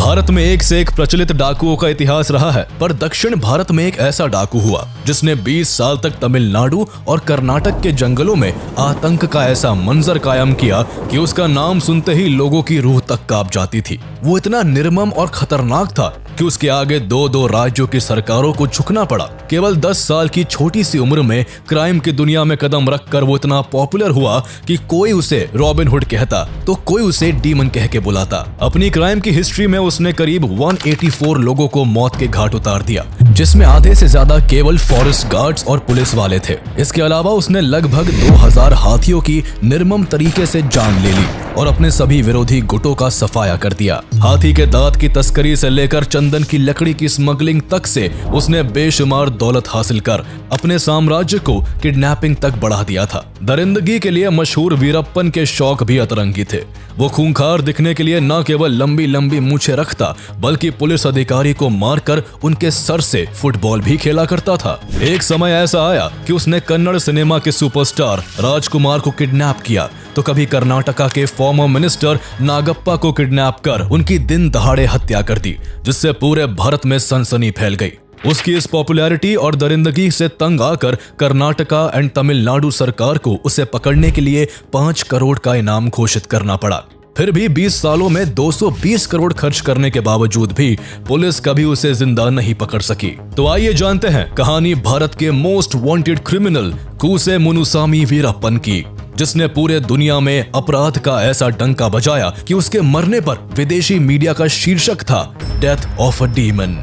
भारत में एक से एक प्रचलित डाकुओं का इतिहास रहा है, पर दक्षिण भारत में एक ऐसा डाकू हुआ जिसने 20 साल तक तमिलनाडु और कर्नाटक के जंगलों में आतंक का ऐसा मंजर कायम किया कि उसका नाम सुनते ही लोगों की रूह तक कांप जाती थी। वो इतना निर्मम और खतरनाक था कि उसके आगे दो राज्यों की सरकारों को झुकना पड़ा। केवल 10 साल की छोटी सी उम्र में क्राइम की दुनिया में कदम रखकर वो इतना पॉपुलर हुआ कि कोई उसे रॉबिन हुड कहता तो कोई उसे डीमन कह के बुलाता। अपनी क्राइम की हिस्ट्री में उसने करीब 184 लोगों को मौत के घाट उतार दिया, जिसमें आधे से ज्यादा केवल फॉरेस्ट गार्ड्स और पुलिस वाले थे। इसके अलावा उसने लगभग 2000 हाथियों की निर्मम तरीके से जान ले ली और अपने सभी विरोधी गुटों का सफाया कर दिया। हाथी के दांत की तस्करी से लेकर चंदन की लकड़ी की स्मगलिंग तक से उसने बेशुमार दौलत हासिल कर अपने साम्राज्य को किडनैपिंग तक बढ़ा दिया था। दरिंदगी के लिए मशहूर वीरप्पन के शौक भी अतरंगी थे। वो खूंखार दिखने के लिए न केवल लंबी लंबी मूछें रखता बल्कि पुलिस अधिकारी को मारकर उनके सर से फुटबॉल भी खेला करता था। एक समय ऐसा आया कि उसने कन्नड़ सिनेमा के सुपरस्टार राजकुमार को किडनैप किया तो कभी कर्नाटका के फॉर्मर मिनिस्टर नागप्पा को किडनैप कर उनकी दिन दहाड़े हत्या कर दी, जिससे पूरे भारत में सनसनी फैल गई। उसकी इस पॉपुलैरिटी और दरिंदगी से तंग आकर कर्नाटका एंड तमिलनाडु सरकार को उसे पकड़ने के लिए 5 करोड़ का इनाम घोषित करना पड़ा। फिर भी 20 सालों में 220 करोड़ खर्च करने के बावजूद भी पुलिस कभी उसे जिंदा नहीं पकड़ सकी। तो आइए जानते हैं कहानी भारत के most wanted criminal Koose Munusamy Veerappan की, जिसने पूरे दुनिया में अपराध का ऐसा डंका बजाया कि उसके मरने पर विदेशी मीडिया का शीर्षक था death of a demon.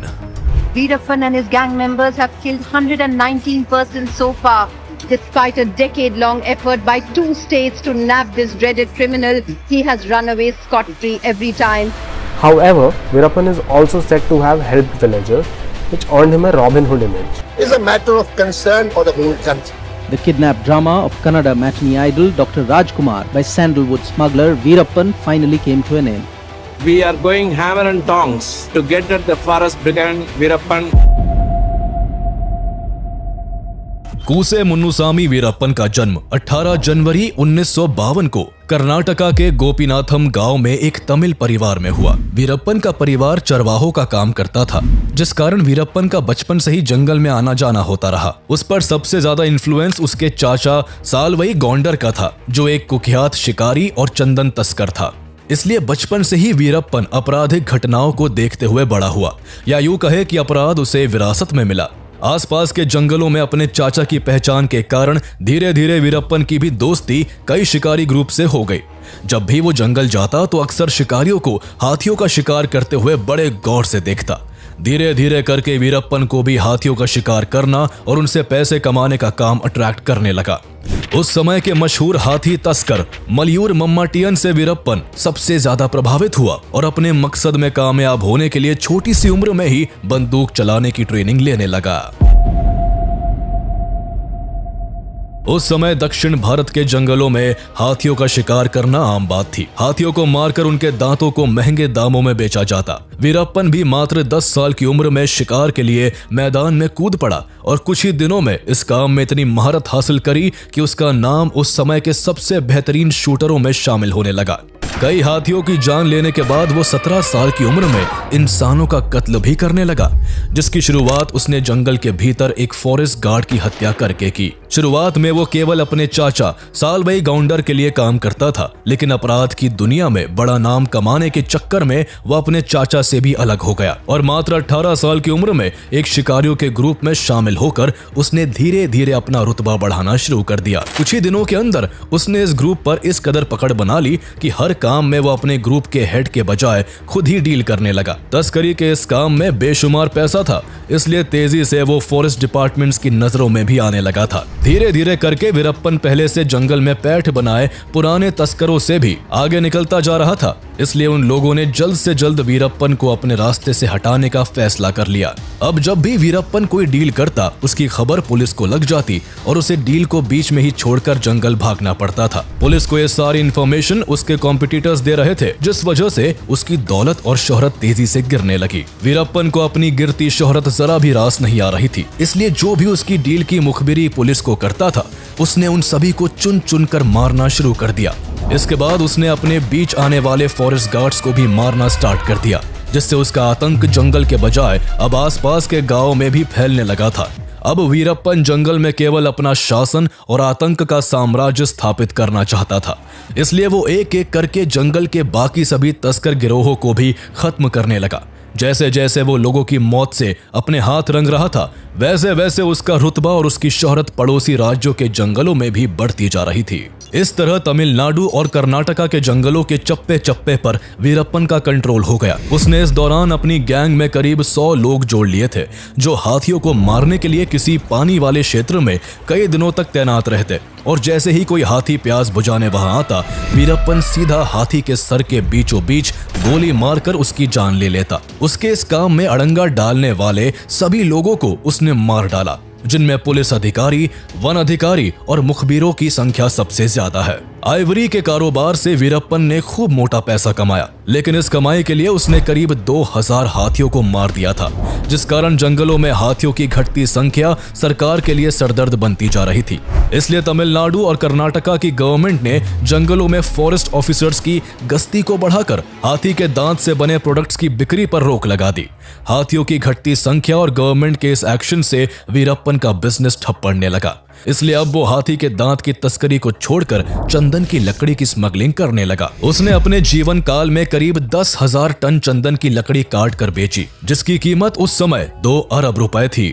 Veerappan and his gang members have killed 119 persons so far. Despite a decade-long effort by 2 states to nab this dreaded criminal, he has run away scot-free every time. However, Veerappan is also said to have helped villagers, which earned him a Robin Hood image. It is a matter of concern for the whole country. The kidnap drama of Kannada matinee idol Dr. Rajkumar by sandalwood smuggler Veerappan finally came to an end. We are going hammer and tongs to get at the forest brigand Veerappan. Koose Munnusamy Veerappan का जन्म 18 जनवरी 1952 को कर्नाटका के गोपीनाथम गांव में एक तमिल परिवार में हुआ। वीरप्पन का परिवार चरवाहों का काम करता था, जिस कारण वीरप्पन का बचपन से ही जंगल में आना जाना होता रहा। उस पर सबसे ज्यादा इन्फ्लुएंस उसके चाचा सालवई गौंडर का था, जो एक कुख्यात शिकारी और चंदन तस्कर था। इसलिए बचपन से ही वीरप्पन आपराधिक घटनाओं को देखते हुए बड़ा हुआ, या यूं कहे कि अपराध उसे विरासत में मिला। आसपास के जंगलों में अपने चाचा की पहचान के कारण धीरे धीरे वीरप्पन की भी दोस्ती कई शिकारी ग्रुप से हो गई। जब भी वो जंगल जाता तो अक्सर शिकारियों को हाथियों का शिकार करते हुए बड़े गौर से देखता। धीरे धीरे करके वीरप्पन को भी हाथियों का शिकार करना और उनसे पैसे कमाने का काम अट्रैक्ट करने लगा। उस समय के मशहूर हाथी तस्कर मलयूर मम्माटियन से वीरप्पन सबसे ज्यादा प्रभावित हुआ और अपने मकसद में कामयाब होने के लिए छोटी सी उम्र में ही बंदूक चलाने की ट्रेनिंग लेने लगा। उस समय दक्षिण भारत के जंगलों में हाथियों का शिकार करना आम बात थी। हाथियों को मारकर उनके दांतों को महंगे दामों में बेचा जाता। वीरप्पन भी मात्र 10 साल की उम्र में शिकार के लिए मैदान में कूद पड़ा और कुछ ही दिनों में इस काम में इतनी महारत हासिल करी कि उसका नाम उस समय के सबसे बेहतरीन शूटरों में शामिल होने लगा। कई हाथियों की जान लेने के बाद वो 17 साल की उम्र में इंसानों का कत्ल भी करने लगा, जिसकी शुरुआत उसने जंगल के भीतर एक फॉरेस्ट गार्ड की हत्या करके की। शुरुआत में वो केवल अपने चाचा सालवई गौंडर के लिए काम करता था, लेकिन अपराध की दुनिया में बड़ा नाम कमाने के चक्कर में वो अपने चाचा से भी अलग हो गया और मात्र 18 साल की उम्र में एक शिकारियों के ग्रुप में शामिल होकर उसने धीरे धीरे अपना रुतबा बढ़ाना शुरू कर दिया। कुछ ही दिनों के अंदर उसने इस ग्रुप पर इस कदर पकड़ बना ली कि हर काम में वो अपने ग्रुप के हेड के बजाय खुद ही डील करने लगा। तस्करी के इस काम में बेशुमार पैसा था, इसलिए तेजी से वो फॉरेस्ट डिपार्टमेंट्स की नजरों में भी आने लगा था। धीरे धीरे करके वीरप्पन पहले से जंगल में पैठ बनाए पुराने तस्करों से भी आगे निकलता जा रहा था, इसलिए उन लोगों ने जल्द से जल्द वीरप्पन को अपने रास्ते से हटाने का फैसला कर लिया। अब जब भी वीरप्पन कोई डील करता उसकी खबर पुलिस को लग जाती और उसे डील को बीच में ही छोड़कर जंगल भागना पड़ता था। पुलिस को ये सारी इन्फॉर्मेशन उसके कॉम्पिटिटर्स दे रहे थे, जिस वजह से उसकी दौलत और शोहरत तेजी से गिरने लगी। वीरप्पन को अपनी गिरती शोहरत जरा भी रास नहीं आ रही थी, इसलिए जो भी उसकी डील की मुखबिरी पुलिस को करता था उसने उन सभी को चुन चुन कर मारना शुरू कर दिया। इसके बाद उसने अपने बीच आने वाले फॉरेस्ट गार्ड्स को भी मारना स्टार्ट कर दिया। जिससे उसका आतंक जंगल के बजाय अब आसपास के गांव में भी फैलने लगा था। अब वीरप्पन जंगल में केवल अपना शासन और आतंक का साम्राज्य स्थापित करना चाहता था, इसलिए वो एक एक करके जंगल के बाकी सभी तस्कर गिरोहों को भी खत्म करने लगा। जैसे जैसे वो लोगों की मौत से अपने हाथ रंग रहा था, वैसे वैसे उसका रुतबा और उसकी शोहरत पड़ोसी राज्यों के जंगलों में भी बढ़ती जा रही थी। इस तरह तमिलनाडु और कर्नाटका के जंगलों के चप्पे चप्पे पर वीरप्पन का कंट्रोल हो गया। उसने इस दौरान अपनी गैंग में करीब 100 लोग जोड़ लिए थे, जो हाथियों को मारने के लिए किसी पानी वाले क्षेत्र में कई दिनों तक तैनात रहते, और जैसे ही कोई हाथी प्यास बुझाने वहां आता, वीरप्पन सीधा हाथी के सर के बीचों बीच गोली मारकर उसकी जान ले लेता। उसके इस काम में अड़ंगा डालने वाले सभी लोगों को उसने मार डाला, जिनमें पुलिस अधिकारी, वन अधिकारी और मुखबिरों की संख्या सबसे ज्यादा है। आइवरी के कारोबार से वीरप्पन ने खूब मोटा पैसा कमाया, लेकिन इस कमाई के लिए उसने करीब 2000 हाथियों को मार दिया था, जिस कारण जंगलों में हाथियों की घटती संख्या सरकार के लिए सरदर्द बनती जा रही थी। इसलिए तमिलनाडु और कर्नाटका की गवर्नमेंट ने जंगलों में फॉरेस्ट ऑफिसर्स की गश्ती को बढ़ाकर हाथी के दांत से बने प्रोडक्ट्स की बिक्री पर रोक लगा दी। हाथियों की घटती संख्या और गवर्नमेंट के इस एक्शन से वीरप्पन का बिजनेस ठप पड़ने लगा, इसलिए अब वो हाथी के दांत की तस्करी को छोड़कर चंदन की लकड़ी की स्मगलिंग करने लगा। उसने अपने जीवन काल में करीब 10,000 टन चंदन की लकड़ी काट कर बेची, जिसकी कीमत उस समय 2 अरब रुपए थी।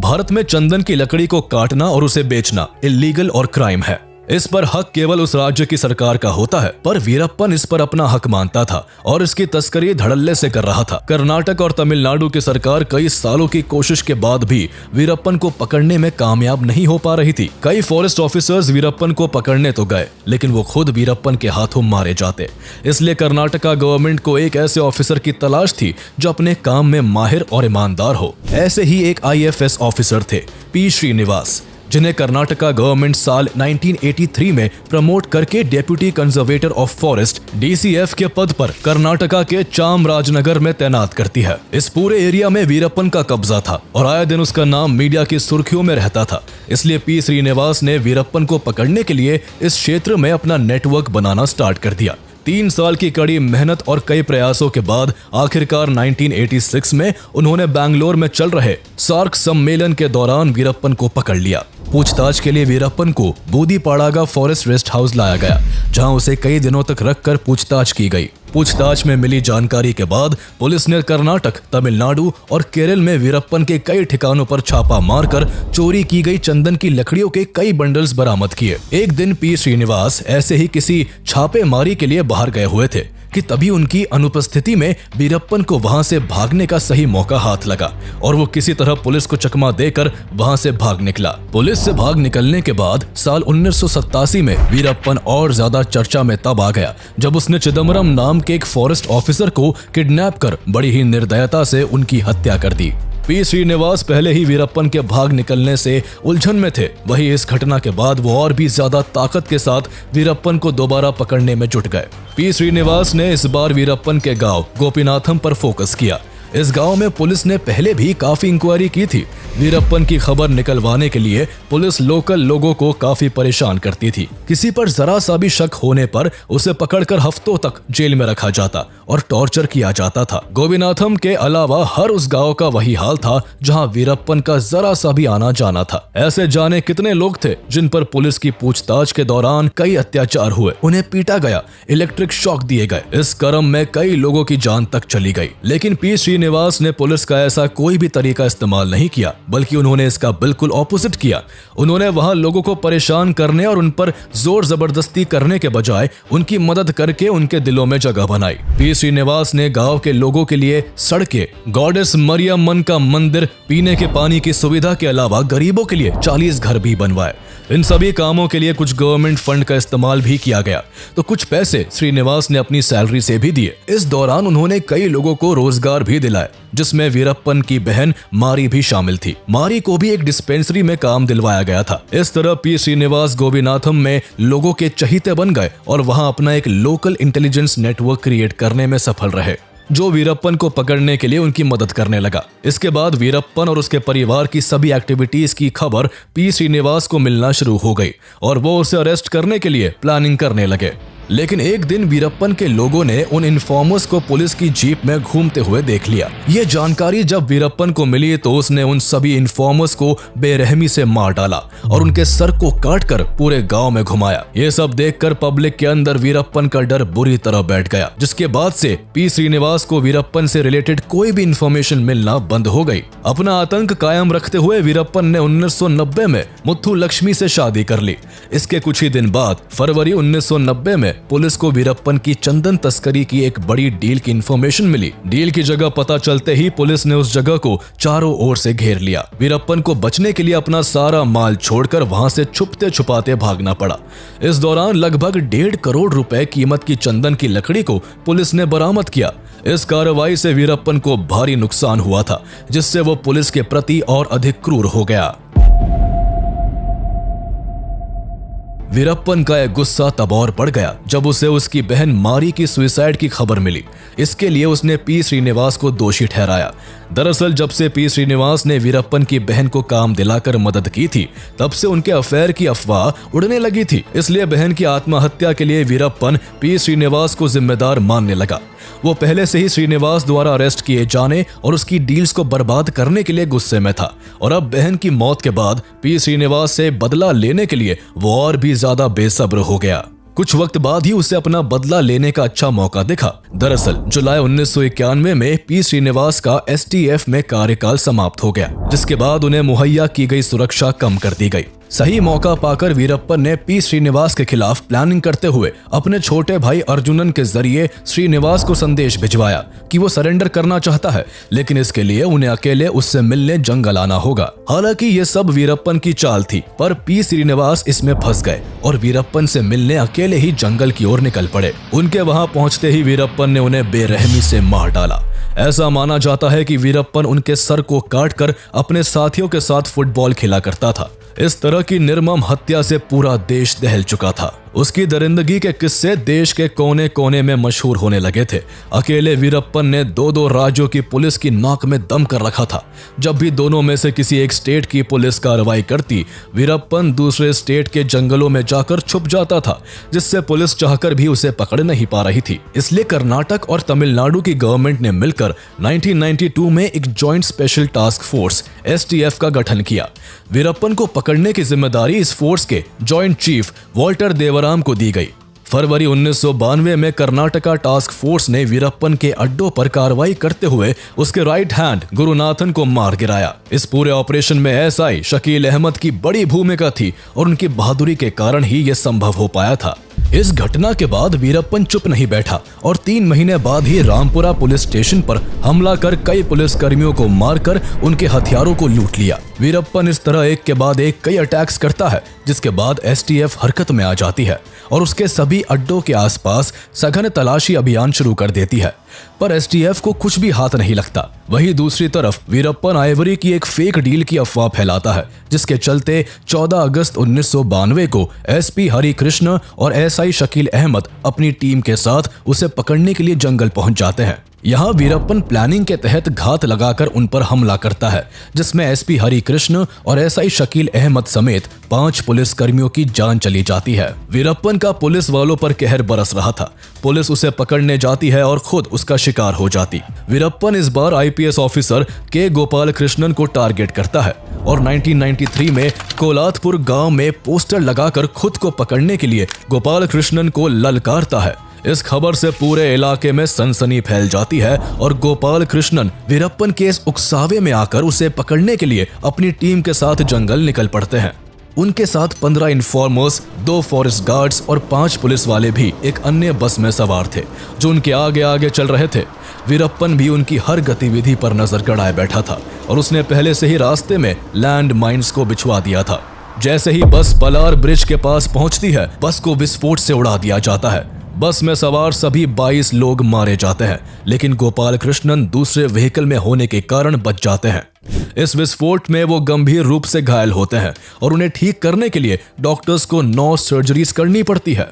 भारत में चंदन की लकड़ी को काटना और उसे बेचना इल्लीगल और क्राइम है। इस पर हक केवल उस राज्य की सरकार का होता है, पर वीरप्पन इस पर अपना हक मानता था और इसकी तस्करी धड़ल्ले से कर रहा था। कर्नाटक और तमिलनाडु की सरकार कई सालों की कोशिश के बाद भी वीरप्पन को पकड़ने में कामयाब नहीं हो पा रही थी। कई फॉरेस्ट ऑफिसर्स वीरप्पन को पकड़ने तो गए, लेकिन वो खुद वीरप्पन के हाथों मारे जाते। इसलिए कर्नाटका गवर्नमेंट को एक ऐसे ऑफिसर की तलाश थी जो अपने काम में माहिर और ईमानदार हो। ऐसे ही एक IFS ऑफिसर थे, P. श्रीनिवास, जिन्हें कर्नाटका गवर्नमेंट साल 1983 में प्रमोट करके deputy conservator of forest DCF के पद पर कर्नाटका के चामराजनगर में तैनात करती है। इस पूरे एरिया में वीरप्पन का कब्जा था और आए दिन उसका नाम मीडिया की सुर्खियों में रहता था। इसलिए P. श्रीनिवास ने वीरप्पन को पकड़ने के लिए इस क्षेत्र में अपना नेटवर्क बनाना स्टार्ट कर दिया। 3 साल की कड़ी मेहनत और कई प्रयासों के बाद आखिरकार 1986 में उन्होंने बैंगलोर में चल रहे सार्क सम्मेलन के दौरान वीरप्पन को पकड़ लिया। पूछताछ के लिए वीरप्पन को बूदीपाड़ागा फॉरेस्ट रेस्ट हाउस लाया गया, जहां उसे कई दिनों तक रखकर पूछताछ की गई। पूछताछ में मिली जानकारी के बाद पुलिस ने कर्नाटक, तमिलनाडु और केरल में वीरप्पन के कई ठिकानों पर छापा मारकर चोरी की गई चंदन की लकड़ियों के कई बंडल्स बरामद किए। एक दिन P. श्रीनिवास ऐसे ही किसी छापेमारी के लिए बाहर गए हुए थे कि तभी उनकी अनुपस्थिति में वीरप्पन को वहां से भागने का सही मौका हाथ लगा और वो किसी तरह पुलिस को चकमा देकर वहां से भाग निकला। पुलिस से भाग निकलने के बाद साल 1987 में वीरप्पन और ज्यादा चर्चा में तब आ गया जब उसने चिदम्बरम नाम के एक फॉरेस्ट ऑफिसर को किडनैप कर बड़ी ही निर्दयता से उनकी हत्या कर दी। P. श्रीनिवास पहले ही वीरप्पन के भाग निकलने से उलझन में थे, वहीं इस घटना के बाद वो और भी ज्यादा ताकत के साथ वीरप्पन को दोबारा पकड़ने में जुट गए। P. श्रीनिवास ने इस बार वीरप्पन के गांव गोपीनाथम पर फोकस किया। इस गांव में पुलिस ने पहले भी काफी इंक्वायरी की थी। वीरप्पन की खबर निकलवाने के लिए पुलिस लोकल लोगों को काफी परेशान करती थी। किसी पर जरा सा भी शक होने पर उसे पकड़कर हफ्तों तक जेल में रखा जाता और टॉर्चर किया जाता था। गोपीनाथम के अलावा हर उस गांव का वही हाल था जहां वीरप्पन का जरा सा भी आना जाना था। ऐसे जाने कितने लोग थे जिन पर पुलिस की पूछताछ के दौरान कई अत्याचार हुए, उन्हें पीटा गया, इलेक्ट्रिक शॉक दिए गए। इस क्रम में कई लोगों की जान तक चली गई, लेकिन P. श्रीनिवास ने पुलिस का ऐसा कोई भी तरीका इस्तेमाल नहीं किया, बल्कि उन्होंने इसका बिल्कुल ऑपोजिट किया। उन्होंने वहां लोगों को परेशान करने और उन पर जोर जबरदस्ती करने के बजाय उनकी मदद करके उनके दिलों में जगह बनाई। P. श्रीनिवास ने गांव के लोगों के लिए सड़कें, गॉडेस मरियम्मन का मंदिर, पीने के पानी की सुविधा के अलावा गरीबों के लिए 40 घर भी बनवाए। इन सभी कामों के लिए कुछ गवर्नमेंट फंड का इस्तेमाल भी किया गया, तो कुछ पैसे श्रीनिवास ने अपनी सैलरी से भी दिए। इस दौरान उन्होंने कई लोगों को रोजगार भी दिलाए, जिसमें वीरप्पन की बहन मारी भी शामिल थी। मारी को भी एक डिस्पेंसरी में काम दिलवाया गया था। इस तरह P. श्रीनिवास गोपीनाथम में लोगों के चहीते बन गए और वहां अपना एक लोकल इंटेलिजेंस नेटवर्क क्रिएट करने में सफल रहे, जो वीरप्पन को पकड़ने के लिए उनकी मदद करने लगा। इसके बाद वीरप्पन और उसके परिवार की सभी एक्टिविटीज की खबर P. श्रीनिवास को मिलना शुरू हो गई और वो उसे अरेस्ट करने के लिए प्लानिंग करने लगे। लेकिन एक दिन वीरप्पन के लोगों ने उन इन्फॉर्मर्स को पुलिस की जीप में घूमते हुए देख लिया। ये जानकारी जब वीरप्पन को मिली तो उसने उन सभी इन्फॉर्मर्स को बेरहमी से मार डाला और उनके सर को काटकर पूरे गांव में घुमाया। ये सब देखकर पब्लिक के अंदर वीरप्पन का डर बुरी तरह बैठ गया, जिसके बाद से पी श्रीनिवास को वीरप्पन से रिलेटेड कोई भी इंफॉर्मेशन मिलना बंद हो गई। अपना आतंक कायम रखते हुए वीरप्पन ने 1990 में मुथु लक्ष्मी से शादी कर ली। इसके कुछ ही दिन बाद फरवरी 1990 में पुलिस को वीरप्पन की चंदन तस्करी की एक बड़ी डील की इंफॉर्मेशन मिली। डील की जगह पता चलते ही पुलिस ने उस जगह को चारों ओर से घेर लिया। वीरप्पन को बचने के लिए अपना सारा माल छोड़कर वहां से छुपते छुपाते भागना पड़ा। इस दौरान लगभग 1.5 करोड़ रुपए कीमत की चंदन की लकड़ी को पुलिस ने बरामद किया। इस कार्रवाई से वीरप्पन को भारी नुकसान हुआ था, जिससे वो पुलिस के प्रति और अधिक क्रूर हो गया। वीरप्पन का यह गुस्सा तब और बढ़ गया जब उसे उसकी बहन मारी की सुसाइड की खबर मिली। इसके लिए उसने पी श्रीनिवास को दोषी ठहराया। दरअसल जब से पी श्रीनिवास ने वीरप्पन की बहन को काम दिलाकर मदद की थी, तब से उनके अफेयर की अफवाह उड़ने लगी थी। इसलिए बहन की आत्महत्या के लिए वीरप्पन पी श्रीनिवास को जिम्मेदार मानने लगा। वो पहले से ही श्रीनिवास द्वारा अरेस्ट किए जाने और उसकी डील्स को बर्बाद करने के लिए गुस्से में था, और अब बहन की मौत के बाद पी श्रीनिवास से बदला लेने के लिए वो और भी ज्यादा बेसब्र हो गया। कुछ वक्त बाद ही उसे अपना बदला लेने का अच्छा मौका दिखा। दरअसल जुलाई 1991 में पी श्रीनिवास का STF में कार्यकाल समाप्त हो गया, जिसके बाद उन्हें मुहैया की गई सुरक्षा कम कर दी गई। सही मौका पाकर वीरप्पन ने पी श्रीनिवास के खिलाफ प्लानिंग करते हुए अपने छोटे भाई अर्जुनन के जरिए श्रीनिवास को संदेश भिजवाया कि वो सरेंडर करना चाहता है, लेकिन इसके लिए उन्हें अकेले उससे मिलने जंगल आना होगा। हालांकि ये सब वीरप्पन की चाल थी, पर पी श्रीनिवास इसमें फंस गए और वीरप्पन से मिलने अकेले ही जंगल की ओर निकल पड़े। उनके वहां पहुंचते ही वीरप्पन ने उन्हें बेरहमी से मार डाला। ऐसा माना जाता है कि वीरप्पन उनके सर को काटकर अपने साथियों के साथ फुटबॉल खेला करता था। इस तरह की निर्मम हत्या से पूरा देश दहल चुका था। उसकी दरिंदगी के किस्से देश के कोने कोने में मशहूर होने लगे थे। अकेले वीरप्पन ने 2-2 राज्यों की पुलिस की नाक में दम कर रखा था। जब भी दोनों में से किसी एक स्टेट की पुलिस कार्रवाई करती, वीरप्पन दूसरे स्टेट के जंगलों में जाकर छुप जाता था, जिससे पुलिस चाहकर भी उसे पकड़ नहीं पा रही थी। इसलिए कर्नाटक और तमिलनाडु की गवर्नमेंट ने मिलकर 1992 में एक joint special task force STF का गठन किया। वीरप्पन को पकड़ने की जिम्मेदारी इस फोर्स के जॉइंट चीफ वॉल्टर देवराम को दी गई। फरवरी 1992 में कर्नाटका टास्क फोर्स ने वीरप्पन के अड्डों पर कार्रवाई करते हुए उसके राइट हैंड गुरुनाथन को मार गिराया। इस पूरे ऑपरेशन में SI शकील अहमद की बड़ी भूमिका थी और उनकी बहादुरी के कारण ही यह संभव हो पाया था। इस घटना के बाद वीरप्पन चुप नहीं बैठा और 3 महीने बाद ही रामपुरा पुलिस स्टेशन पर हमला कर कई पुलिस कर्मियों को मारकर उनके हथियारों को लूट लिया। वीरप्पन इस तरह एक के बाद एक कई अटैक्स करता है, जिसके बाद STF हरकत में आ जाती है और उसके सभी अड्डों के आसपास सघन तलाशी अभियान शुरू कर देती है, पर STF को कुछ भी हाथ नहीं लगता। वहीं दूसरी तरफ वीरप्पन आइवरी की एक फेक डील की अफवाह फैलाता है, जिसके चलते 14 अगस्त 1992 को SP हरि कृष्ण और SI शकील अहमद अपनी टीम के साथ उसे पकड़ने के लिए जंगल पहुंच जाते हैं। यहाँ वीरप्पन प्लानिंग के तहत घात लगाकर उन पर हमला करता है, जिसमें SP हरि कृष्ण और SI शकील अहमद समेत 5 पुलिस कर्मियों की जान चली जाती है। वीरप्पन का पुलिस वालों पर कहर बरस रहा था। पुलिस उसे पकड़ने जाती है और खुद उसका शिकार हो जाती। वीरप्पन इस बार IPS ऑफिसर के गोपाल कृष्णन को टारगेट करता है और 1993 में कोलाथपुर गांव में पोस्टर लगाकर खुद को पकड़ने के लिए गोपाल कृष्णन को ललकारता है। इस खबर से पूरे इलाके में सनसनी फैल जाती है और गोपाल कृष्णन वीरप्पन के इस उकसावे में आकर उसे पकड़ने के लिए अपनी टीम के साथ जंगल निकल पड़ते हैं। उनके साथ 15 इन्फॉर्मर्स, 2 फॉरेस्ट गार्ड्स और 5 पुलिस वाले भी एक अन्य बस में सवार थे, जो उनके आगे आगे चल रहे थे। वीरप्पन भी उनकी हर गतिविधि पर नजर गड़ाए बैठा था और उसने पहले से ही रास्ते में लैंड माइन्स को बिछवा दिया था। जैसे ही बस पलार ब्रिज के पास पहुंचती है, बस को विस्फोट से उड़ा दिया जाता है। बस में सवार सभी 22 लोग मारे जाते हैं, लेकिन गोपाल कृष्णन दूसरे व्हीकल में होने के कारण बच जाते हैं। इस विस्फोट में वो गंभीर रूप से घायल होते हैं और उन्हें ठीक करने के लिए डॉक्टर्स को 9 सर्जरीज करनी पड़ती है।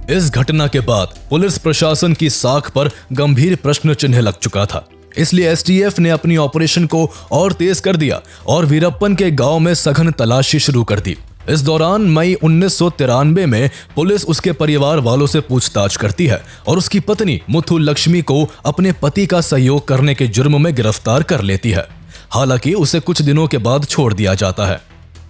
इस घटना के बाद पुलिस प्रशासन की साख पर गंभीर प्रश्न चिन्ह लग चुका था। इसलिए STF ने अपनी ऑपरेशन को और तेज कर दिया और वीरप्पन के गांव में सघन तलाशी शुरू कर दी। इस दौरान मई 1993 में पुलिस उसके परिवार वालों से पूछताछ करती है और उसकी पत्नी मुथु लक्ष्मी को अपने पति का सहयोग करने के जुर्म में गिरफ्तार कर लेती है। हालांकि उसे कुछ दिनों के बाद छोड़ दिया जाता है।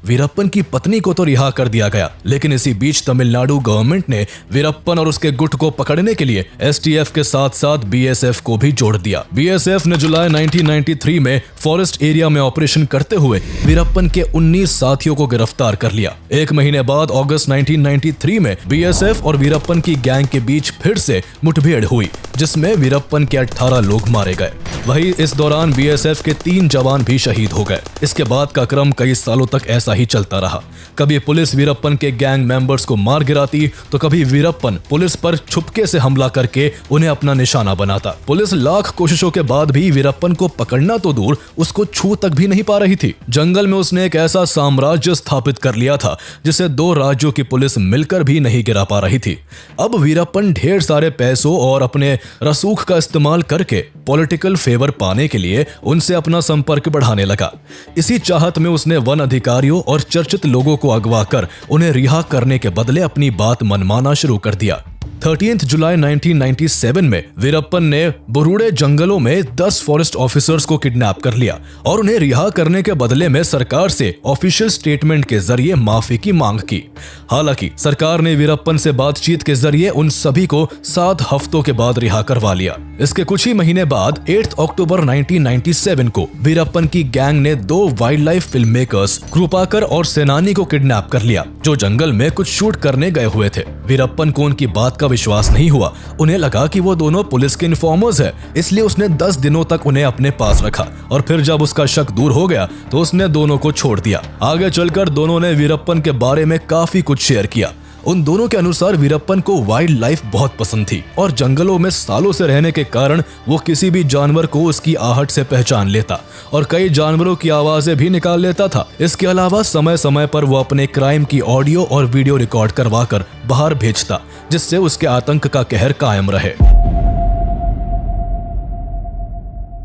वीरप्पन की पत्नी को तो रिहा कर दिया गया, लेकिन इसी बीच तमिलनाडु गवर्नमेंट ने वीरप्पन और उसके गुट को पकड़ने के लिए एसटीएफ के साथ साथ बीएसएफ को भी जोड़ दिया। बीएसएफ ने जुलाई 1993 में फॉरेस्ट एरिया में ऑपरेशन करते हुए वीरप्पन के 19 साथियों को गिरफ्तार कर लिया। एक महीने बाद अगस्त 1993 में बीएसएफ और वीरप्पन की गैंग के बीच फिर से मुठभेड़ हुई, जिसमें वीरप्पन के 18 लोग मारे गए। वहीं इस दौरान बीएसएफ के 3 जवान भी शहीद हो गए। इसके बाद का क्रम कई सालों तक ऐसा ही चलता रहा। कभी पुलिस वीरप्पन के गैंग मेंबर्स को मार गिराती, तो कभी वीरप्पन पुलिस पर छुपके से हमला करके उन्हें अपना निशाना बनाता। पुलिस लाख कोशिशों के बाद भी वीरप्पन को पकड़ना तो दूर, उसको छू तक भी नहीं पा रही थी। जंगल में उसने एक ऐसा साम्राज्य स्थापित कर लिया था जिसे 2 राज्यों की पुलिस मिलकर भी नहीं गिरा पा रही थी। अब वीरप्पन ढेर सारे पैसों और अपने रसूख का इस्तेमाल करके पॉलिटिकल फेवर पाने के लिए उनसे अपना संपर्क बढ़ाने लगा। इसी चाहत में उसने वन अधिकारियों और चर्चित लोगों को अगवा कर उन्हें रिहा करने के बदले अपनी बात मनमाना शुरू कर दिया। 13 जुलाई 1997 में वीरप्पन ने बुरुड़े जंगलों में 10 फॉरेस्ट ऑफिसर्स को किडनैप कर लिया और उन्हें रिहा करने के बदले में सरकार से ऑफिशियल स्टेटमेंट के जरिए माफी की मांग की। हालांकि सरकार ने वीरप्पन से बातचीत के जरिए उन सभी को 7 हफ्तों के बाद रिहा करवा लिया। इसके कुछ ही महीने बाद 8 अक्टूबर 1997 को वीरप्पन की गैंग ने 2 वाइल्ड लाइफ फिल्म मेकर्स कृपाकर और सेनानी को किडनैप कर लिया, जो जंगल में कुछ शूट करने गए हुए थे। वीरप्पन को उनकी बात का विश्वास नहीं हुआ। उन्हें लगा कि वो दोनों पुलिस के इन्फॉर्मर्स हैं, इसलिए उसने 10 दिनों तक उन्हें अपने पास रखा और फिर जब उसका शक दूर हो गया तो उसने दोनों को छोड़ दिया। आगे चलकर दोनों ने वीरप्पन के बारे में काफी कुछ शेयर किया। उन दोनों के अनुसार वीरप्पन को वाइल्ड लाइफ बहुत पसंद थी और जंगलों में सालों से रहने के कारण वो किसी भी जानवर को उसकी आहट से पहचान लेता और कई जानवरों की आवाजें भी निकाल लेता था। इसके अलावा समय समय पर वो अपने क्राइम की ऑडियो और वीडियो रिकॉर्ड करवाकर बाहर भेजता, जिससे उसके आतंक का कहर कायम रहे।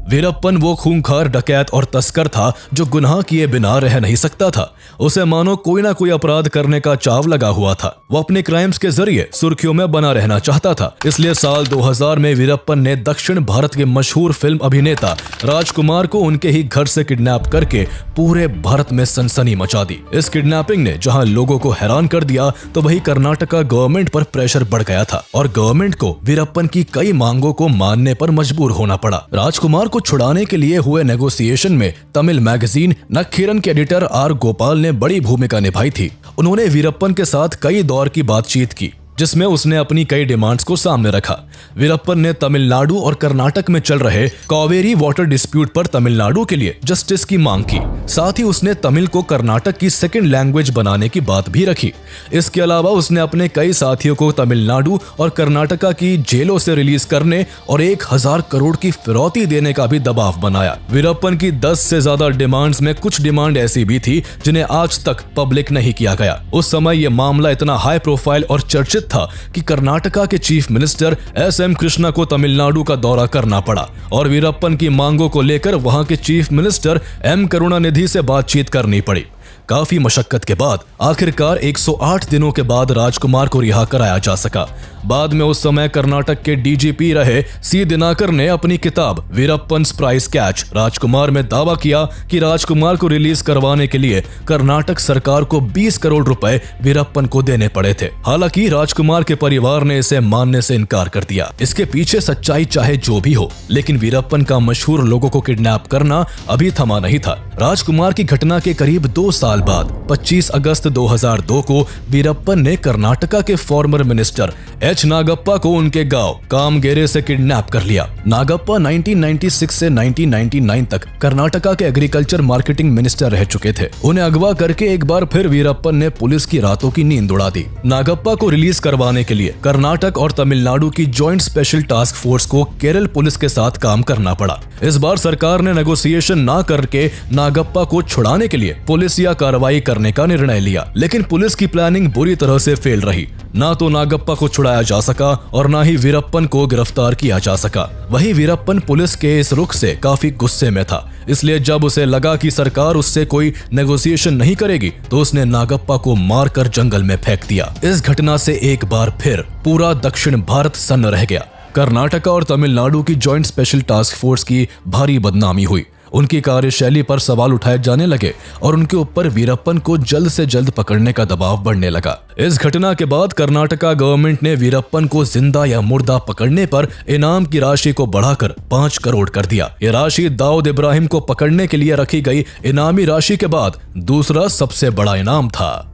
वीरप्पन वो खूंखार डकैत और तस्कर था जो गुनाह किए बिना रह नहीं सकता था। उसे मानो कोई ना कोई अपराध करने का चाव लगा हुआ था। वो अपने क्राइम्स के जरिए सुर्खियों में बना रहना चाहता था। इसलिए साल 2000 में वीरप्पन ने दक्षिण भारत के मशहूर फिल्म अभिनेता राजकुमार को उनके ही घर से किडनैप करके पूरे भारत में सनसनी मचा दी। इस किडनैपिंग ने जहां लोगों को हैरान कर दिया, तो वहीं कर्नाटका गवर्नमेंट पर प्रेशर बढ़ गया था और गवर्नमेंट को वीरप्पन की कई मांगों को मानने पर मजबूर होना पड़ा। राजकुमार को छुड़ाने के लिए हुए नेगोशिएशन में तमिल मैगजीन नक्खीरन के एडिटर आर गोपाल ने बड़ी भूमिका निभाई थी। उन्होंने वीरप्पन के साथ कई दौर की बातचीत की, जिसमें उसने अपनी कई डिमांड्स को सामने रखा। वीरप्पन ने तमिलनाडु और कर्नाटक में चल रहे कावेरी वाटर डिस्प्यूट पर तमिलनाडु के लिए जस्टिस की मांग की। साथ ही उसने तमिल को कर्नाटक की सेकंड लैंग्वेज बनाने की बात भी रखी। इसके अलावा उसने अपने कई साथियों को तमिलनाडु और कर्नाटका की जेलों से रिलीज करने और 1000 करोड़ की फिरौती देने का भी दबाव बनाया। वीरप्पन की 10 से ज्यादा डिमांड्स में कुछ डिमांड ऐसी भी थी जिन्हें आज तक पब्लिक नहीं किया गया। उस समय यह मामला इतना हाई प्रोफाइल और चर्चित था कि कर्नाटका के चीफ मिनिस्टर एस.एम. कृष्णा को तमिलनाडु का दौरा करना पड़ा और वीरप्पन की मांगों को लेकर वहां के चीफ मिनिस्टर एम. करुणानिधि से बातचीत करनी पड़ी। काफी मशक्कत के बाद आखिरकार 108 दिनों के बाद राजकुमार को रिहा कराया जा सका। बाद में उस समय कर्नाटक के डीजीपी रहे सी दिनाकर ने अपनी किताब वीरप्पन्स प्राइस कैच राजकुमार में दावा किया कि राजकुमार को रिलीज करवाने के लिए कर्नाटक सरकार को 20 करोड़ रुपए वीरप्पन को देने पड़े थे। हालांकि राजकुमार के परिवार ने इसे मानने से इनकार कर दिया। इसके पीछे सच्चाई चाहे जो भी हो, लेकिन वीरप्पन का मशहूर लोगों को किडनैप करना अभी थमा नहीं था। राजकुमार की घटना के करीब 2 साल बाद 25 अगस्त 2002 को वीरप्पन ने कर्नाटका के फॉर्मर मिनिस्टर एच नागप्पा को उनके गांव कामगेरे से किडनैप कर लिया। नागप्पा 1996 से 1999 तक कर्नाटका के एग्रीकल्चर मार्केटिंग मिनिस्टर रह चुके थे। उन्हें अगवा करके एक बार फिर वीरप्पन ने पुलिस की रातों की नींद उड़ा दी। नागप्पा को रिलीज करवाने के लिए कर्नाटक और तमिलनाडु की जॉइंट स्पेशल टास्क फोर्स को केरल पुलिस के साथ काम करना पड़ा। इस बार सरकार ने नेगोशिएशन ना करके नागप्पा को छुड़ाने के लिए पुलिस या कार्रवाई करने का निर्णय लिया, लेकिन पुलिस की प्लानिंग बुरी तरह से फेल रही। ना तो नागप्पा को छुड़ाया जा सका और ना ही वीरप्पन को गिरफ्तार किया जा सका। वहीं वीरप्पन पुलिस के इस रुख से काफी गुस्से में था, इसलिए जब उसे लगा कि सरकार उससे कोई नेगोशिएशन नहीं करेगी तो उसने नागप्पा को मारकर जंगल में फेंक दिया। इस घटना से एक बार फिर पूरा दक्षिण भारत सन्न रह गया। कर्नाटका और तमिलनाडु की जॉइंट स्पेशल टास्क फोर्स की भारी बदनामी हुई। उनकी कार्यशैली पर सवाल उठाए जाने लगे और उनके ऊपर वीरप्पन को जल्द से जल्द पकड़ने का दबाव बढ़ने लगा। इस घटना के बाद कर्नाटका गवर्नमेंट ने वीरप्पन को जिंदा या मुर्दा पकड़ने पर इनाम की राशि को बढ़ाकर 5 करोड़ कर दिया। यह राशि दाऊद इब्राहिम को पकड़ने के लिए रखी गई इनामी राशि के बाद दूसरा सबसे बड़ा इनाम था।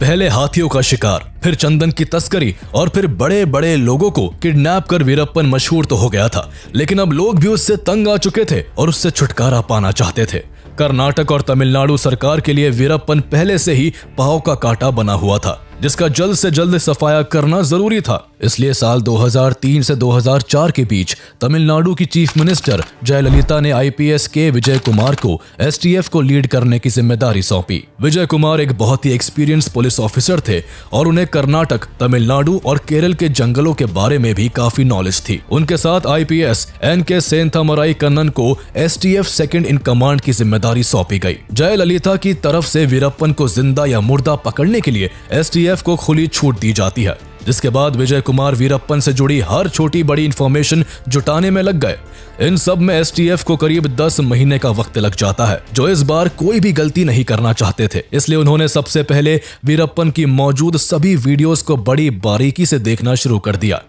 पहले हाथियों का शिकार, फिर चंदन की तस्करी और फिर बड़े बड़े लोगों को किडनैप कर वीरप्पन मशहूर तो हो गया था, लेकिन अब लोग भी उससे तंग आ चुके थे और उससे छुटकारा पाना चाहते थे। कर्नाटक और तमिलनाडु सरकार के लिए वीरप्पन पहले से ही पांव का कांटा बना हुआ था, जिसका जल्द से जल्द सफाया करना जरूरी था। इसलिए साल 2003 से 2004 के बीच तमिलनाडु की चीफ मिनिस्टर जयललिता ने आईपीएस के विजय कुमार को एसटीएफ को लीड करने की जिम्मेदारी सौंपी। विजय कुमार एक बहुत ही एक्सपीरियंस पुलिस ऑफिसर थे और उन्हें कर्नाटक, तमिलनाडु और केरल के जंगलों के बारे में भी काफी नॉलेज थी। उनके साथ आईपीएस एनके सेंथामराई कन्नन को एसटीएफ सेकंड इन कमांड की जिम्मेदारी सौंपी गई। जयललिता की तरफ से वीरप्पन को जिंदा या मुर्दा पकड़ने के लिए एसटीएफ को खुली छूट दी जाती है, जिसके बाद विजय कुमार वीरप्पन से जुड़ी हर छोटी बड़ी इंफॉर्मेशन जुटाने में लग गए। इन सब में एसटीएफ को करीब 10 महीने का वक्त लग जाता है, जो इस बार कोई भी गलती नहीं करना चाहते थे। इसलिए उन्होंने सबसे पहले वीरप्पन की मौजूद सभी वीडियोस को बड़ी बारीकी से देखना शुरू कर दिया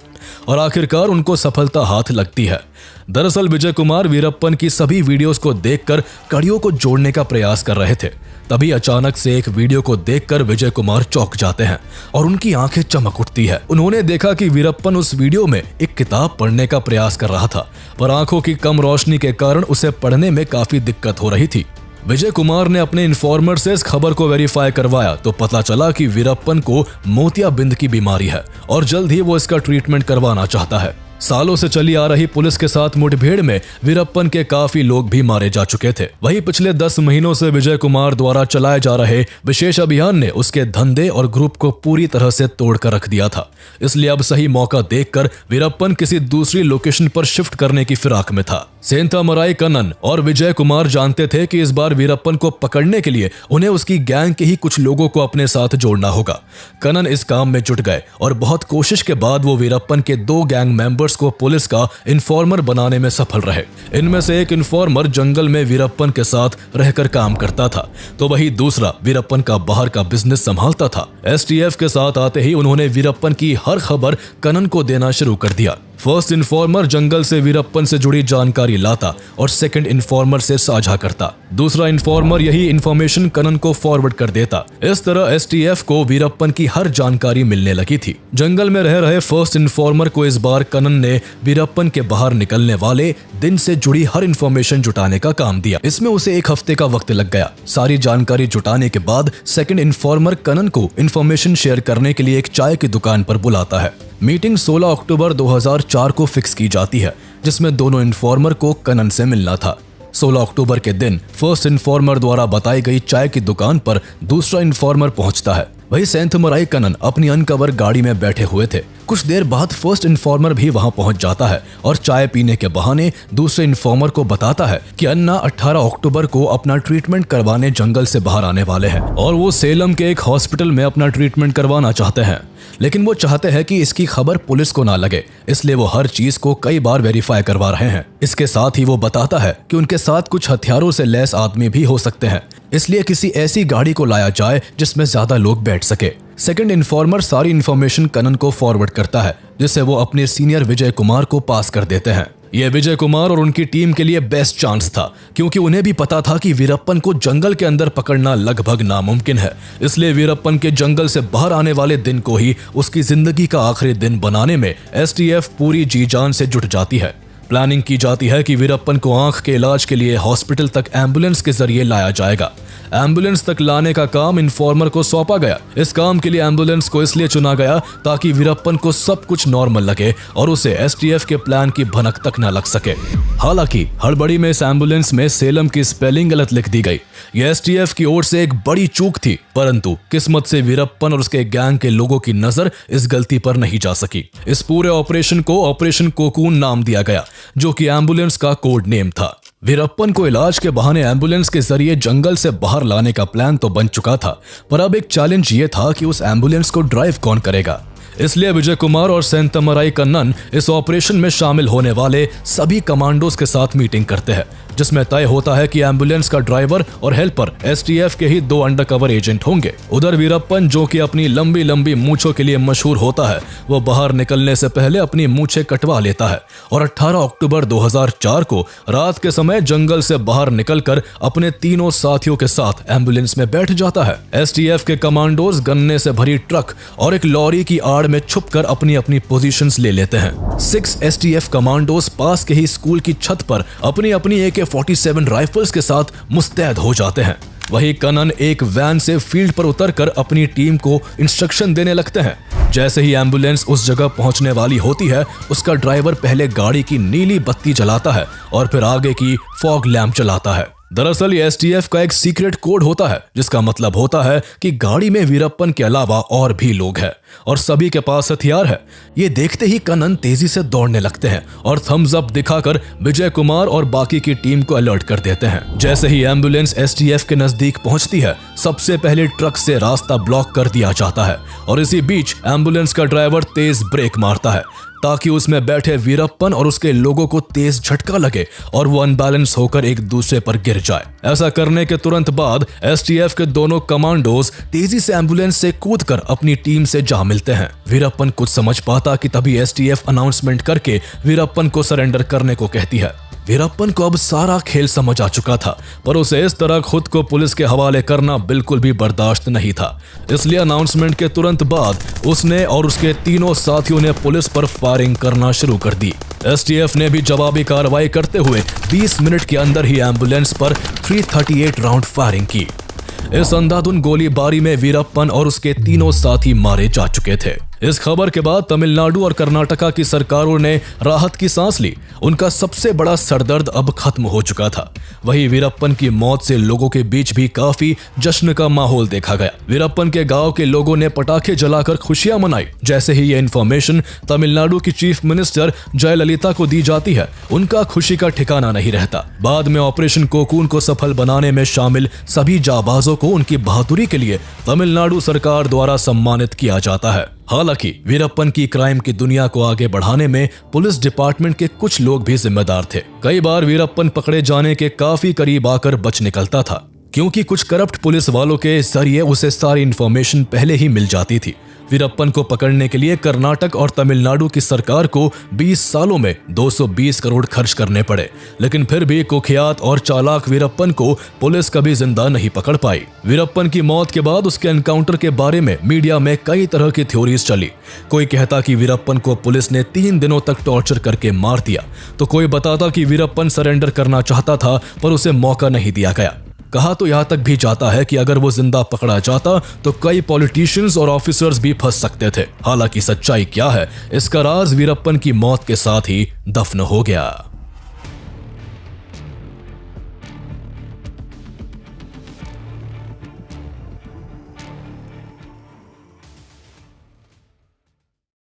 और आखिरकार उनको सफलता हाथ लगती है। दरअसल विजय कुमार वीरप्पन की सभी वीडियोस को देखकर कड़ियों को जोड़ने का प्रयास कर रहे थे। तभी अचानक से एक वीडियो को देखकर विजय कुमार चौंक जाते हैं और उनकी आंखें चमक उठती है। उन्होंने देखा कि वीरप्पन उस वीडियो में एक किताब पढ़ने का प्रयास कर रहा था, पर आंखों की कम रोशनी के कारण उसे पढ़ने में काफी दिक्कत हो रही थी। विजय कुमार ने अपने इन्फॉर्मर से इस खबर को वेरीफाई करवाया तो पता चला कि वीरप्पन को मोतियाबिंद की बीमारी है और जल्द ही वो इसका ट्रीटमेंट करवाना चाहता है। सालों से चली आ रही पुलिस के साथ मुठभेड़ में वीरप्पन के काफी लोग भी मारे जा चुके थे। वहीं पिछले 10 महीनों से विजय कुमार द्वारा चलाए जा रहे विशेष अभियान ने उसके धंधे और ग्रुप को पूरी तरह से तोड़कर रख दिया था। इसलिए अब सही मौका देखकर वीरप्पन किसी दूसरी लोकेशन पर शिफ्ट करने की फिराक में था। सेंथामराई कन्नन और विजय कुमार जानते थे कि इस बार वीरप्पन को पकड़ने के लिए उन्हें उसकी गैंग के ही कुछ लोगों को अपने साथ जोड़ना होगा। कन्नन इस काम में जुट गए और बहुत कोशिश के बाद वो वीरप्पन के 2 गैंग मेंबर्स को पुलिस का इन्फॉर्मर बनाने में सफल रहे। इनमें से एक इन्फॉर्मर जंगल में वीरप्पन के साथ रहकर काम करता था, तो वही दूसरा वीरप्पन का बाहर का बिजनेस संभालता था। एसटीएफ के साथ आते ही उन्होंने वीरप्पन की हर खबर कन्नन को देना शुरू कर दिया। फर्स्ट इन्फॉर्मर जंगल से वीरप्पन से जुड़ी जानकारी लाता और सेकंड इन्फॉर्मर से साझा करता। दूसरा इन्फॉर्मर यही इन्फॉर्मेशन कन्नन को फॉरवर्ड कर देता। इस तरह एसटीएफ को वीरप्पन की हर जानकारी मिलने लगी थी। जंगल में रह रहे फर्स्ट इन्फॉर्मर को इस बार कन्नन ने वीरप्पन के बाहर निकलने वाले दिन से जुड़ी हर इन्फॉर्मेशन जुटाने का काम दिया। इसमें उसे 1 हफ्ते का वक्त लग गया। सारी जानकारी जुटाने के बाद सेकंड इन्फॉर्मर कन्नन को इन्फॉर्मेशन शेयर करने के लिए एक चाय की दुकान पर बुलाता है। मीटिंग 16 अक्टूबर 2004 को फिक्स की जाती है, जिसमें दोनों इन्फॉर्मर को कन्नन से मिलना था। 16 अक्टूबर के दिन फर्स्ट इन्फॉर्मर द्वारा बताई गई चाय की दुकान पर दूसरा इन्फॉर्मर पहुंचता है। वही सेंथामराई कन्नन अपनी अनकवर गाड़ी में बैठे हुए थे। कुछ देर बाद फर्स्ट इन्फॉर्मर भी वहां पहुंच जाता है और चाय पीने के बहाने दूसरे इन्फॉर्मर को बताता है कि अन्ना 18 अक्टूबर को अपना ट्रीटमेंट करवाने जंगल से बाहर आने वाले हैं और वो सेलम के एक हॉस्पिटल में अपना ट्रीटमेंट करवाना चाहते हैं, लेकिन वो चाहते हैं कि इसकी खबर पुलिस को ना लगे, इसलिए वो हर चीज को कई बार वेरीफाई करवा रहे हैं। इसके साथ ही वो बताता है कि उनके साथ कुछ हथियारों से लैस आदमी भी हो सकते हैं, इसलिए किसी ऐसी गाड़ी को लाया जाए जिसमें ज्यादा लोग बैठ सके। सेकंड इन्फॉर्मर सारी इन्फॉर्मेशन कन्नन को फॉरवर्ड करता है, जिससे वो अपने सीनियर विजय कुमार को पास कर देते हैं। यह विजय कुमार और उनकी टीम के लिए बेस्ट चांस था, क्योंकि उन्हें भी पता था कि वीरप्पन को जंगल के अंदर पकड़ना लगभग नामुमकिन है। इसलिए वीरप्पन के जंगल से बाहर आने वाले दिन को ही उसकी जिंदगी का आखिरी दिन बनाने में एसटीएफ पूरी जी जान से जुट जाती है। प्लानिंग की जाती है कि वीरप्पन को आंख के इलाज के लिए हॉस्पिटल तक एम्बुलेंस के जरिए लाया जाएगा। एम्बुलेंस तक लाने का काम इन्फॉर्मर को सौंपा गया। इस काम के लिए एम्बुलेंस को इसलिए चुना गया ताकि वीरप्पन को सब कुछ नॉर्मल लगे और उसे एसटीएफ के प्लान की भनक तक न लग सके। हालांकि हड़बड़ी में इस एम्बुलेंस में सेलम की स्पेलिंग गलत लिख दी गई। यह एसटीएफ की ओर से एक बड़ी चूक थी, परंतु किस्मत से वीरप्पन और उसके गैंग के लोगों की नजर इस गलती पर नहीं जा सकी। इस पूरे ऑपरेशन को ऑपरेशन कोकून नाम दिया गया, जो कि एम्बुलेंस का कोड नेम था। वीरप्पन को इलाज के बहाने एम्बुलेंस के जरिए जंगल से बाहर लाने का प्लान तो बन चुका था, पर अब एक चैलेंज ये था कि उस एम्बुलेंस को ड्राइव कौन करेगा। इसलिए विजय कुमार और सेंतमराई कन्नन इस ऑपरेशन में शामिल होने वाले सभी कमांडोज के साथ मीटिंग करते हैं, जिसमें तय होता है कि एम्बुलेंस का ड्राइवर और हेल्पर एसटीएफ के ही 2 अंडरकवर एजेंट होंगे। उधर वीरप्पन, जो कि अपनी लंबी लंबी मूंछों के लिए मशहूर होता है, वो बाहर निकलने से पहले अपनी मूंछें कटवा लेता है और 18 अक्टूबर 2004 को रात के समय जंगल से बाहर निकलकर अपने तीनों साथियों के साथ एम्बुलेंस में बैठ जाता है। एसटीएफ के कमांडोज गन्ने से भरी ट्रक और एक लॉरी की आड़ में छुपकर अपनी अपनी पोजीशंस ले लेते हैं। 6 एसटीएफ कमांडोज पास के ही स्कूल की छत पर अपनी अपनी AK-47 राइफल्स के साथ मुस्तैद हो जाते हैं। वही कनन एक वैन से फील्ड पर उतरकर अपनी टीम को इंस्ट्रक्शन देने लगते हैं। जैसे ही एम्बुलेंस उस जगह पहुंचने वाली होती है, उसका ड्राइवर पहले गाड़ी की नीली बत्ती जलाता है और फिर आगे की फॉग लैंप जलाता है। दरअसल ये एसटीएफ का एक सीक्रेट कोड होता है, जिसका मतलब होता है कि गाड़ी में वीरप्पन के अलावा और भी लोग हैं और सभी के पास हथियार है। ये देखते ही कनन तेजी से दौड़ने लगते हैं और थम्स अप दिखाकर विजय कुमार और बाकी की टीम को अलर्ट कर देते हैं। जैसे ही एम्बुलेंस एसटीएफ के नजदीक पहुंचती है, सबसे पहले ट्रक से रास्ता ब्लॉक कर दिया जाता है और इसी बीच एम्बुलेंस का ड्राइवर तेज ब्रेक मारता है ताकि उसमें बैठे वीरप्पन और उसके लोगों को तेज झटका लगे और वो अनबैलेंस होकर एक दूसरे पर गिर जाए। ऐसा करने के तुरंत बाद एसटीएफ के दोनों कमांडोज तेजी से एम्बुलेंस से कूदकर अपनी टीम से जा मिलते हैं। वीरप्पन कुछ समझ पाता कि तभी एसटीएफ अनाउंसमेंट करके वीरप्पन को सरेंडर करने को कहती है। वीरप्पन को अब सारा खेल समझ आ चुका था, पर उसे इस तरह खुद को पुलिस के हवाले करना बिल्कुल भी बर्दाश्त नहीं था। इसलिए अनाउंसमेंट के तुरंत बाद उसने और उसके तीनों साथियों ने पुलिस पर फायरिंग करना शुरू कर दी। एसटीएफ ने भी जवाबी कार्रवाई करते हुए 20 मिनट के अंदर ही एम्बुलेंस पर 338 राउंड फायरिंग की। इस अंधाधुन गोलीबारी में वीरप्पन और उसके तीनों साथी मारे जा चुके थे। इस खबर के बाद तमिलनाडु और कर्नाटका की सरकारों ने राहत की सांस ली। उनका सबसे बड़ा सरदर्द अब खत्म हो चुका था। वहीं वीरप्पन की मौत से लोगों के बीच भी काफी जश्न का माहौल देखा गया। वीरप्पन के गांव के लोगों ने पटाखे जलाकर खुशियां मनाई। जैसे ही ये इन्फॉर्मेशन तमिलनाडु की चीफ मिनिस्टर जयललिता को दी जाती है, उनका खुशी का ठिकाना नहीं रहता। बाद में ऑपरेशन कोकून को सफल बनाने में शामिल सभी जाबाजों को उनकी बहादुरी के लिए तमिलनाडु सरकार द्वारा सम्मानित किया जाता है। हालांकि वीरप्पन की क्राइम की दुनिया को आगे बढ़ाने में पुलिस डिपार्टमेंट के कुछ लोग भी जिम्मेदार थे। कई बार वीरप्पन पकड़े जाने के काफी करीब आकर बच निकलता था, क्योंकि कुछ करप्ट पुलिस वालों के जरिए उसे सारी इंफॉर्मेशन पहले ही मिल जाती थी। वीरप्पन को पकड़ने के लिए कर्नाटक और तमिलनाडु की सरकार को 20 सालों में 220 करोड़ खर्च करने पड़े, लेकिन फिर भी कुख्यात और चालाक वीरप्पन को पुलिस कभी जिंदा नहीं पकड़ पाई। वीरप्पन की मौत के बाद उसके एनकाउंटर के बारे में मीडिया में कई तरह की थ्योरीज चली। कोई कहता कि वीरप्पन को पुलिस ने 3 दिनों तक टॉर्चर करके मार दिया, तो कोई बताता कि वीरप्पन सरेंडर करना चाहता था पर उसे मौका नहीं दिया गया। कहा तो यहाँ तक भी जाता है कि अगर वो जिंदा पकड़ा जाता तो कई पॉलिटिशियंस और ऑफिसर्स भी फंस सकते थे। हालांकि सच्चाई क्या है, इसका राज वीरप्पन की मौत के साथ ही दफन हो गया।